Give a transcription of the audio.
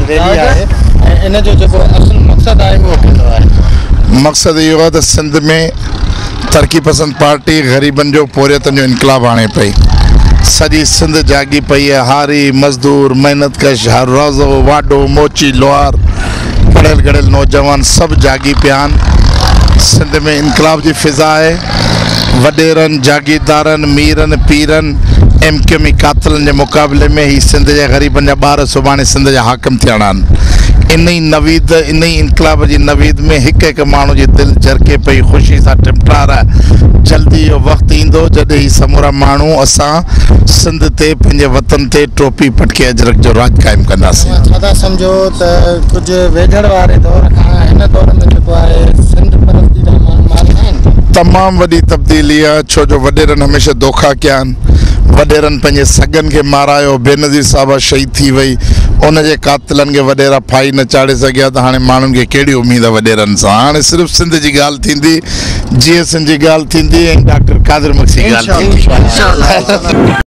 Rally आहे इन जो जो असल मकसद आहे वो कहिड़ो आहे? मकसद इहो आहे त सिंध में तरक़ी पसंद पार्टी ग़रीबन जो पोरियतन जो इनकलाब आणे पई। सॼी सिंध जागी पई आहे। हारी मज़दूर मेहनत कश हर रोज़ो वाडो मोची लोहार पढ़ियल गढ़ियल नौजवान सब जागी पिया आहिनि। सिंध में इनकलाब जी फिज़ा आहे। वॾेरनि जागीरदारनि मीरनि पीरनि एमक्यूएमी कातिलनि जे मुक़ाबले में ही सिंध जे ग़रीबनि जा ॿार सुभाणे सिंध जा हाकिम थियणा आहिनि। इन ई नवीद इन ई इनकलाब जी नवीद में हिकु हिकु माण्हू जी दिलि जरके पई ख़ुशी सां टिमटार। जल्दी इहो वक़्तु ईंदो जॾहिं ही समूरा माण्हू असां सिंध ते पंहिंजे वतन ते टोपी पटके अजरक जो राज क़ाइमु कंदासीं। छा सम्झो त कुझु वेझड़ वारे दौर खां हिन दौर में जेको आहे सिंध परस्ती जा माण्हू आहिनि तमामु वॾी तब्दीली आहे। छो जो वॾेरनि हमेशह धोखा कया आहिनि। वॾेरनि पंहिंजे सगनि खे मारायो। बेनज़ीर साहिबा शहीद थी वई। उनजे कातिलनि खे वॾेरा फाई न चाढ़े सघिया त हाणे माण्हुनि खे कहिड़ी उमेद आहे वॾेरनि सां। हाणे सिर्फ़ु सिंध जी ॻाल्हि थींदी, GSN जी ॻाल्हि थींदी ऐं डॉक्टर कादिर मक्सी ॻाल्हि थींदी।